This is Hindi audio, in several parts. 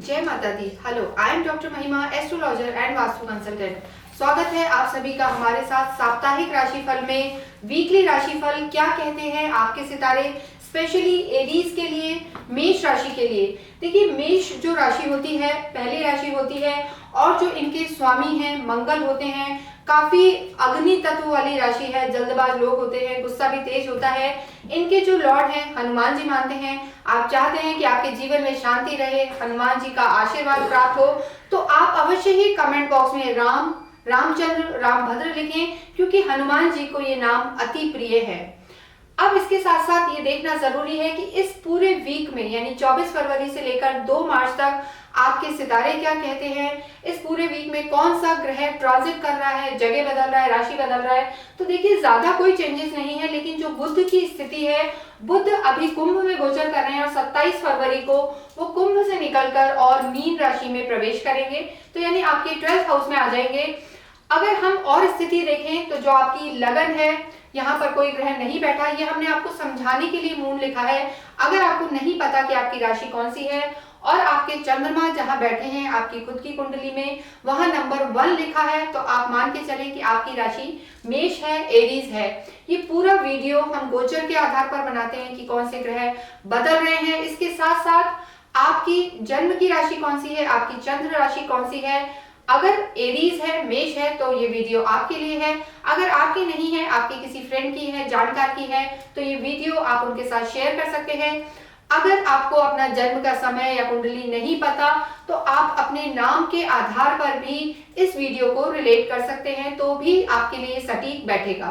जय माता दी। हेलो, आई एम डॉक्टर महिमा, एस्ट्रोलॉजर एंड वास्तु कंसल्टेंट। स्वागत है आप सभी का हमारे साथ साप्ताहिक राशिफल में। वीकली राशिफल क्या कहते हैं आपके सितारे, स्पेशली एरीज के लिए, मेष राशि के लिए। देखिए, मेष जो राशि होती है पहली राशि होती है और जो इनके स्वामी हैं मंगल होते हैं, काफी अग्नि तत्व वाली राशि है। जल्दबाज लोग होते हैं, गुस्सा भी तेज होता है। इनके जो लॉर्ड हैं हनुमान जी मानते हैं। आप चाहते हैं कि आपके जीवन में शांति रहे, हनुमान जी का आशीर्वाद प्राप्त हो, तो आप अवश्य ही कमेंट बॉक्स में राम, रामचंद्र, रामभद्र लिखें, क्योंकि हनुमान जी को ये नाम अति प्रिय है। अब इसके साथ साथ ये देखना जरूरी है कि इस पूरे वीक में यानी 24 फरवरी से लेकर 2 मार्च तक आपके सितारे क्या कहते हैं। इस पूरे वीक में कौन सा ग्रह ट्रांजिट कर रहा है, जगह बदल रहा है, राशि बदल रहा है। तो देखिए, ज्यादा कोई चेंजेस नहीं है, लेकिन जो बुध की स्थिति है, बुध अभी कुंभ में गोचर कर रहे हैं और 27 फरवरी को वो कुंभ से निकलकर और मीन राशि में प्रवेश करेंगे, तो यानी आपके 12th हाउस में आ जाएंगे। अगर हम और स्थिति देखें तो जो आपकी लगन है, यहाँ पर कोई ग्रह नहीं बैठा, ये हमने आपको समझाने के लिए मून लिखा है। अगर आपको नहीं पता कि आपकी राशि कौन सी है और आपके चंद्रमा जहां बैठे हैं आपकी खुद की कुंडली में, वहां नंबर 1 लिखा है, तो आप मान के चलें कि आपकी राशि मेष है, एरीज है। ये पूरा वीडियो हम गोचर के आधार पर बनाते हैं कि कौन से ग्रह बदल रहे हैं। इसके साथ साथ आपकी जन्म की राशि कौन सी है, आपकी चंद्र राशि कौन सी है। अगर एरीज है, मेष है, तो ये वीडियो आपके लिए है। अगर आपकी नहीं है, आपकी किसी फ्रेंड की है, जानकार की है, तो ये वीडियो आप उनके साथ शेयर कर सकते हैं। अगर आपको अपना जन्म का समय या कुंडली नहीं पता, तो आप अपने नाम के आधार पर भी इस वीडियो को रिलेट कर सकते हैं, तो भी आपके लिए सटीक बैठेगा।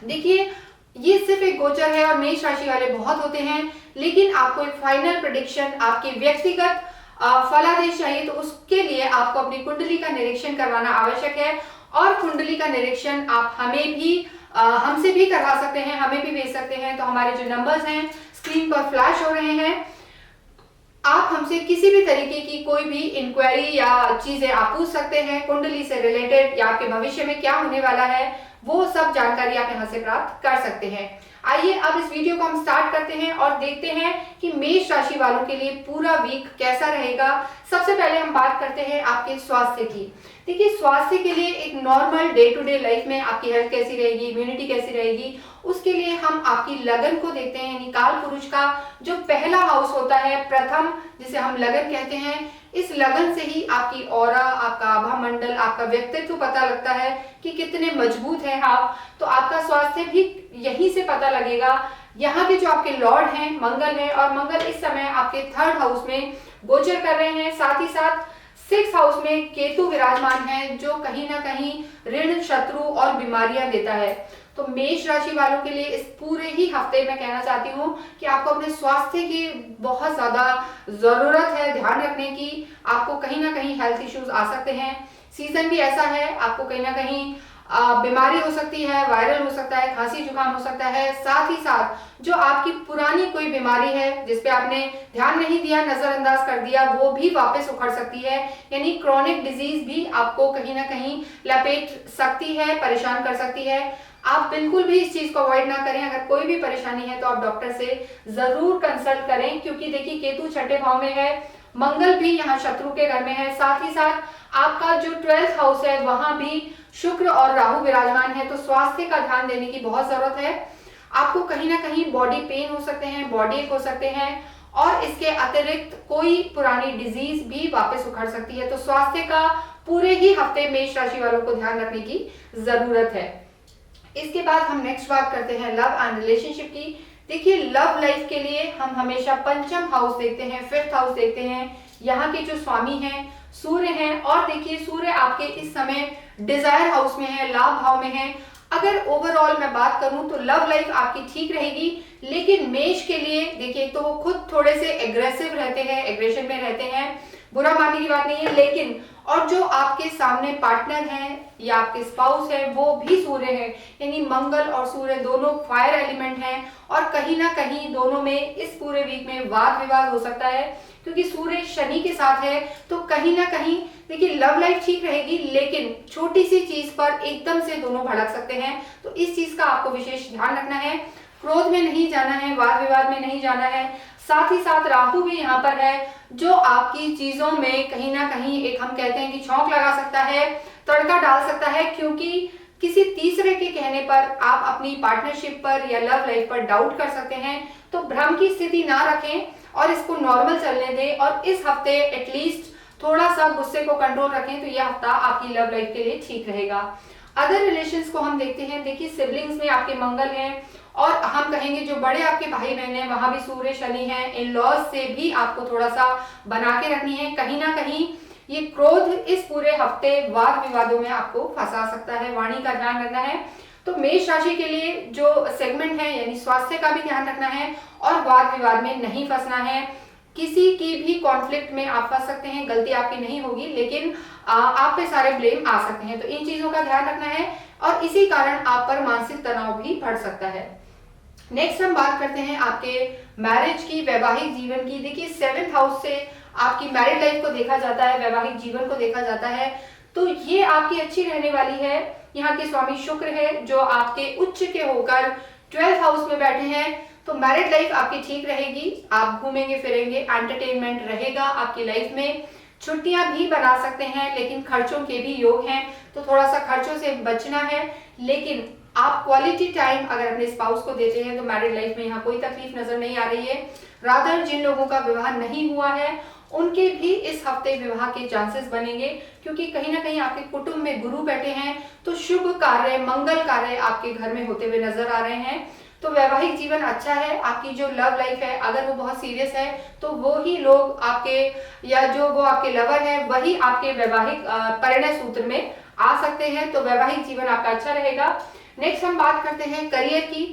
देखिए, ये सिर्फ एक गोचर है और मेष राशि वाले बहुत होते हैं, लेकिन आपको एक फाइनल प्रेडिक्शन, आपके व्यक्तिगत फलादेश चाहिए, तो उसके लिए आपको अपनी कुंडली का निरीक्षण करवाना आवश्यक है। और कुंडली का निरीक्षण आप हमें भी हमसे भी करवा सकते हैं, हमें भी भेज सकते हैं। तो हमारे जो नंबर्स हैं स्क्रीन पर फ्लैश हो रहे हैं, आप हमसे किसी भी तरीके की कोई भी इंक्वायरी या चीजें आप पूछ सकते हैं कुंडली से रिलेटेड, या आपके भविष्य में क्या होने वाला है, वो सब जानकारी आप यहाँ से प्राप्त कर सकते हैं। आइए अब इस वीडियो को हम स्टार्ट करते हैं और देखते हैं कि मेष राशि वालों के लिए पूरा वीक कैसा रहेगा। सबसे पहले हम बात करते हैं आपके स्वास्थ्य की। देखिए, स्वास्थ्य के लिए एक normal day to day life में आपकी हेल्थ कैसी रहेगी, इम्यूनिटी कैसी रहेगी, उसके लिए हम आपकी लगन को देखते हैं। यानी काल पुरुष का जो पहला हाउस होता है, प्रथम, जिसे हम लगन कहते हैं, इस लगन से ही आपकी ऑरा, आपका आभा मंडल, आपका व्यक्तित्व पता लगता है कि कितने मजबूत हैं आप। तो आपका स्वास्थ्य भी यहीं से पता लगेगा। यहाँ के जो आपके लॉर्ड हैं मंगल है, और मंगल इस समय आपके 3rd हाउस में गोचर कर रहे हैं। साथ ही साथ 6th हाउस में केतु विराजमान है, जो कहीं ना कहीं ऋण, शत्रु और बीमारियां देता है। तो मेष राशि वालों के लिए इस पूरे ही हफ्ते में कहना चाहती हूँ कि आपको अपने स्वास्थ्य की बहुत ज्यादा जरूरत है, ध्यान रखने की। आपको कहीं ना कहीं हेल्थ इश्यूज आ सकते हैं। सीजन भी ऐसा है, आपको कहीं ना कहीं बीमारी हो सकती है, वायरल हो सकता है, खांसी जुकाम हो सकता है। साथ ही साथ जो आपकी पुरानी कोई बीमारी है जिसपे आपने ध्यान नहीं दिया, नजरअंदाज कर दिया, वो भी वापस उखड़ सकती है। यानी क्रॉनिक डिजीज भी आपको कहीं ना कहीं लपेट सकती है, परेशान कर सकती है। आप बिल्कुल भी इस चीज को अवॉइड ना करें। अगर कोई भी परेशानी है तो आप डॉक्टर से जरूर कंसल्ट करें, क्योंकि देखिए, केतु 6ठे भाव में है, मंगल भी यहाँ शत्रु के घर में है। साथ ही साथ आपका जो 12th हाउस है, वहां भी शुक्र और राहु विराजमान है। तो स्वास्थ्य का ध्यान देने की बहुत जरूरत है। आपको कहीं ना कहीं बॉडी पेन हो सकते हैं, बॉडी एक हो सकते हैं, और इसके अतिरिक्त कोई पुरानी डिजीज भी वापस उखड़ सकती है। तो स्वास्थ्य का पूरे ही हफ्ते मेष राशि वालों को ध्यान रखने की जरूरत है। इसके बाद हम नेक्स्ट बात करते हैं लव एंड रिलेशनशिप की। देखिए, लव लाइफ के लिए हम हमेशा 5th हाउस देखते हैं, 5th हाउस देखते हैं। यहाँ के जो स्वामी हैं सूर्य हैं, और देखिए सूर्य आपके इस समय डिजायर हाउस में है, लाभ भाव में है। अगर ओवरऑल मैं बात करूं तो लव लाइफ आपकी ठीक रहेगी, लेकिन मेष के लिए देखिए, तो वो खुद थोड़े से एग्रेसिव रहते हैं, एग्रेशन में रहते हैं, बुरा मानने की बात नहीं है। लेकिन और जो आपके सामने पार्टनर हैं या आपके स्पाउस है, वो भी सूर्य है। यानी मंगल और सूर्य दोनों फायर एलिमेंट हैं, और कहीं ना कहीं दोनों में इस पूरे वीक में वाद विवाद हो सकता है, क्योंकि सूर्य शनि के साथ है। तो कहीं ना कहीं देखिए, लव लाइफ ठीक रहेगी, लेकिन छोटी सी चीज पर एकदम से दोनों भड़क सकते हैं। तो इस चीज का आपको विशेष ध्यान रखना है। क्रोध में नहीं जाना है, वाद विवाद में नहीं जाना है। साथ ही साथ राहु भी यहाँ पर है, जो आपकी चीजों में कहीं ना कहीं एक हम कहते हैं कि छौंक लगा सकता है, तड़का डाल सकता है, क्योंकि किसी तीसरे के कहने पर आप अपनी पार्टनरशिप पर या लव लाइफ पर डाउट कर सकते हैं। तो भ्रम की स्थिति ना रखें और इसको नॉर्मल चलने दें, और इस हफ्ते एटलीस्ट थोड़ा सा गुस्से को कंट्रोल रखें, तो यह हफ्ता आपकी लव लाइफ के लिए ठीक रहेगा। अदर रिलेशंस को हम देखते हैं। देखिए सिबलिंग्स में आपके मंगल हैं, और हम कहेंगे जो बड़े आपके भाई बहन हैं वहां भी सूर्य शनि है। इन लॉज से भी आपको थोड़ा सा बना के रखनी है। कहीं ना कहीं ये क्रोध इस पूरे हफ्ते वाद विवादों में आपको फंसा सकता है, वाणी का ध्यान रखना है। तो मेष राशि के लिए जो सेगमेंट है यानी स्वास्थ्य का भी ध्यान रखना है और वाद विवाद में नहीं फंसना है। किसी की भी कॉन्फ्लिक्ट में आप फंस सकते हैं, गलती आपकी नहीं होगी लेकिन आप पे सारे ब्लेम आ सकते हैं, तो इन चीजों का ध्यान रखना है और इसी कारण आप पर मानसिक तनाव भी बढ़ सकता है। नेक्स्ट हम बात करते हैं आपके मैरिज की, वैवाहिक जीवन की। देखिए 7th हाउस से आपकी मैरिड लाइफ को देखा जाता है, वैवाहिक जीवन को देखा जाता है, तो ये आपकी अच्छी रहने वाली है। यहाँ के स्वामी शुक्र है जो आपके उच्च के होकर 12th हाउस में बैठे हैं, तो मैरिड लाइफ आपकी ठीक रहेगी। आप घूमेंगे फिरेंगे, एंटरटेनमेंट रहेगा आपकी लाइफ में, छुट्टियां भी बना सकते हैं, लेकिन खर्चों के भी योग हैं, तो थोड़ा सा खर्चों से बचना है। लेकिन आप क्वालिटी टाइम अगर अपने स्पाउस को देते हैं तो मैरिड लाइफ में यहाँ कोई तकलीफ नजर नहीं आ रही है। रादर जिन लोगों का विवाह नहीं हुआ है उनके भी इस हफ्ते विवाह के चांसेस बनेंगे, क्योंकि कहीं ना कहीं आपके कुटुंब में गुरु बैठे हैं, तो शुभ कार्य, मंगल कार्य आपके घर में होते हुए नजर आ रहे हैं। तो वैवाहिक जीवन अच्छा है। आपकी जो लव लाइफ है अगर वो बहुत सीरियस है तो वो ही लोग आपके या जो वो आपके लवर है वही आपके वैवाहिक परिणय सूत्र में आ सकते हैं, तो वैवाहिक जीवन आपका अच्छा रहेगा। नेक्स्ट हम बात करते हैं करियर की।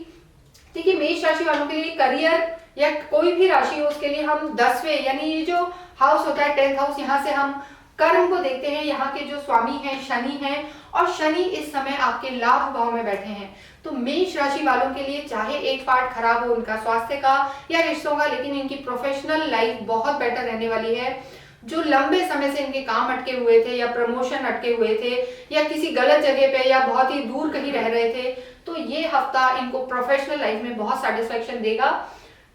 देखिए मेष राशि वालों के लिए करियर या कोई भी राशि हो उसके लिए हम 10वें यानी ये जो हाउस होता है 10th हाउस, यहाँ से हम कर्म को देखते हैं। यहाँ के जो स्वामी हैं शनि हैं, और शनि इस समय आपके लाभ भाव में बैठे हैं, तो मेष राशि वालों के लिए चाहे एक पार्ट खराब हो उनका स्वास्थ्य का या रिश्तों का, लेकिन इनकी प्रोफेशनल लाइफ बहुत बेटर रहने वाली है। जो लंबे समय से इनके काम अटके हुए थे या प्रमोशन अटके हुए थे या किसी गलत जगह पे या बहुत ही दूर कहीं रह रहे थे, तो ये हफ्ता इनको प्रोफेशनल लाइफ में बहुत सेटिस्फेक्शन देगा।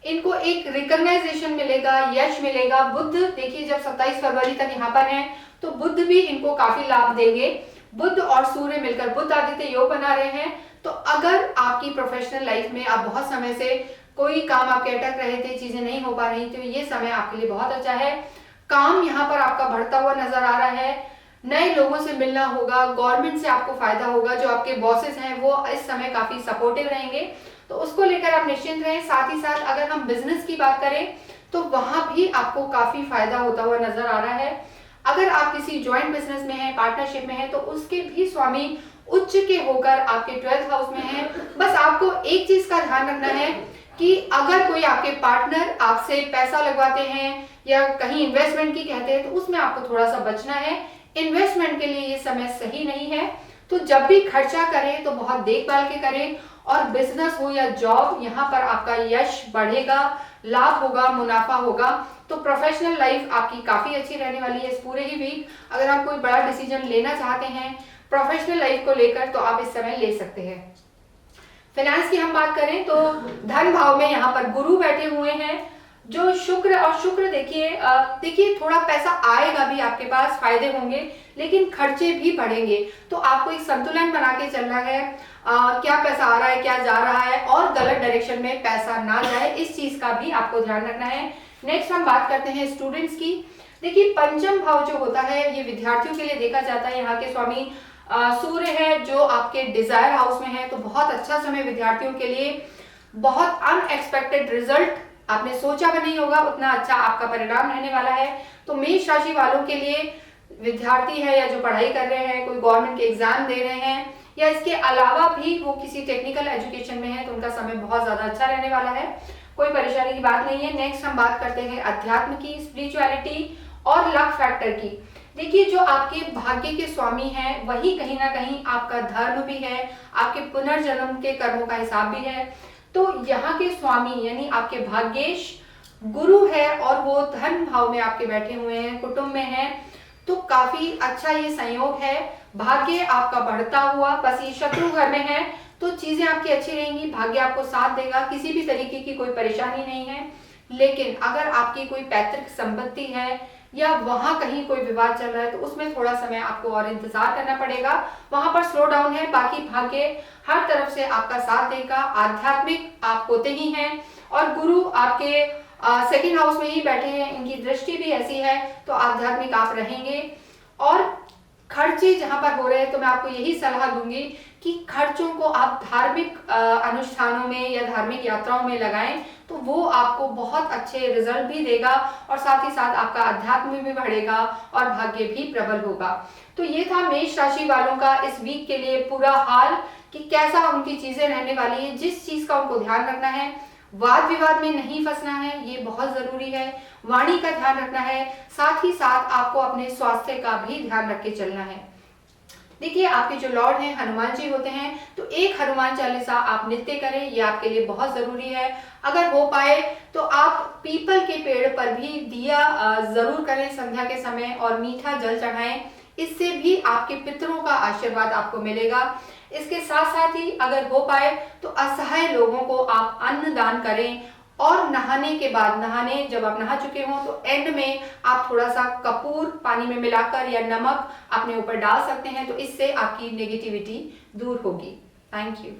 इनको एक रिकॉग्नाइजेशन मिलेगा, यश मिलेगा। बुध देखिए जब 27 फरवरी तक यहाँ पर हैं तो बुध भी इनको काफी लाभ देंगे। बुध और सूर्य मिलकर बुध आदित्य योग बना रहे हैं, तो अगर आपकी प्रोफेशनल लाइफ में आप बहुत समय से कोई काम आपके अटक रहे थे, चीजें नहीं हो पा रही, तो ये समय आपके लिए बहुत अच्छा है। काम यहाँ पर आपका बढ़ता हुआ नजर आ रहा है, नए लोगों से मिलना होगा, गवर्नमेंट से आपको फायदा होगा, जो आपके बॉसेस हैं वो इस समय काफी सपोर्टिव रहेंगे, तो उसको लेकर आप निश्चिंत रहें। साथ ही साथ अगर हम बिजनेस की बात करें तो वहां भी आपको काफी फायदा होता हुआ नजर आ रहा है। अगर आप किसी ज्वाइंट बिजनेस में हैं, पार्टनरशिप में हैं, तो उसके भी स्वामी उच्च के होकर आपके 12th हाउस में हैं। बस आपको एक चीज का ध्यान रखना है कि अगर कोई आपके पार्टनर आपसे पैसा लगवाते हैं या कहीं इन्वेस्टमेंट की कहते हैं तो उसमें आपको थोड़ा सा बचना है। इन्वेस्टमेंट के लिए ये समय सही नहीं है, तो जब भी खर्चा करें तो बहुत देखभाल के करें। और बिजनेस हो या जॉब, यहाँ पर आपका यश बढ़ेगा, लाभ होगा, मुनाफा होगा। तो प्रोफेशनल लाइफ आपकी काफी अच्छी रहने वाली है इस पूरे ही वीक। अगर आप कोई बड़ा डिसीजन लेना चाहते हैं प्रोफेशनल लाइफ को लेकर तो आप इस समय ले सकते हैं। फाइनेंस की हम बात करें तो धन भाव में यहाँ पर गुरु बैठे हुए हैं, जो शुक्र और शुक्र देखिए थोड़ा पैसा आएगा भी आपके पास, फायदे होंगे, लेकिन खर्चे भी बढ़ेंगे, तो आपको एक संतुलन बना के चलना है। क्या पैसा आ रहा है, क्या जा रहा है, और गलत डायरेक्शन में पैसा ना जाए, इस चीज का भी आपको ध्यान रखना है। नेक्स्ट हम बात करते हैं स्टूडेंट्स की। देखिए पंचम भाव जो होता है ये विद्यार्थियों के लिए देखा जाता है। यहाँ के स्वामी सूर्य है जो आपके डिजायर हाउस में है, तो बहुत अच्छा समय विद्यार्थियों के लिए। बहुत अनएक्सपेक्टेड रिजल्ट, आपने सोचा भी नहीं होगा उतना अच्छा आपका परिणाम रहने वाला है। तो मेष राशि वालों के लिए विद्यार्थी है या जो पढ़ाई कर रहे हैं, कोई गवर्नमेंट के एग्जाम दे रहे हैं या इसके अलावा भी वो किसी टेक्निकल एजुकेशन में है, तो उनका समय बहुत ज्यादा अच्छा रहने वाला है, कोई परेशानी की बात नहीं है। नेक्स्ट हम बात करते हैं अध्यात्म की, स्पिरिचुअलिटी और लक फैक्टर की। देखिए जो आपके भाग्य के स्वामी हैं वही कहीं ना कहीं आपका धर्म भी है, आपके पुनर्जन्म के कर्मों का हिसाब भी है। तो यहाँ के स्वामी यानी आपके भाग्येश गुरु है और वो धन भाव में आपके बैठे हुए हैं, कुटुंब में हैं, तो काफी अच्छा ये संयोग है। भाग्य आपका बढ़ता हुआ, बस ये शत्रु घर में है तो चीजें आपकी अच्छी रहेंगी, भाग्य आपको साथ देगा, किसी भी तरीके की कोई परेशानी नहीं है। लेकिन अगर आपकी कोई पैतृक संपत्ति है या वहां कहीं कोई विवाद चल रहा है तो उसमें थोड़ा समय आपको और इंतजार करना पड़ेगा। वहां पर स्लो डाउन है, बाकी भाग्य हर तरफ से आपका साथ देगा। आध्यात्मिक आप होते ही हैं और गुरु आपके सेकंड हाउस में ही बैठे हैं, इनकी दृष्टि भी ऐसी है, तो आध्यात्मिक आप रहेंगे। और खर्चे जहां पर हो रहे हैं तो मैं आपको यही सलाह दूंगी कि खर्चों को आप धार्मिक अनुष्ठानों में या धार्मिक यात्राओं में लगाएं, तो वो आपको बहुत अच्छे रिजल्ट भी देगा और साथ ही साथ आपका अध्यात्म भी बढ़ेगा और भाग्य भी प्रबल होगा। तो ये था मेष राशि वालों का इस वीक के लिए पूरा हाल कि कैसा उनकी चीजें रहने वाली है। जिस चीज का उनको ध्यान रखना है, वाद विवाद में नहीं फंसना है, ये बहुत जरूरी है। वाणी का ध्यान रखना है, साथ ही साथ आपको अपने स्वास्थ्य का भी ध्यान रख के चलना है। देखिए, आपके जो लॉर्ड हैं हनुमान जी होते हैं, तो एक हनुमान चालीसा आप नित्य करें, ये आपके लिए बहुत जरूरी है। अगर हो पाए तो आप पीपल के पेड़ पर भी दिया जरूर करें संध्या के समय और मीठा जल चढ़ाएं, इससे भी आपके पितरों का आशीर्वाद आपको मिलेगा। इसके साथ साथ ही अगर हो पाए तो असहाय लोगों को आप अन्न दान करें और नहाने के बाद, नहाने जब आप नहा चुके हों तो एंड में आप थोड़ा सा कपूर पानी में मिलाकर या नमक अपने ऊपर डाल सकते हैं, तो इससे आपकी नेगेटिविटी दूर होगी। Thank you.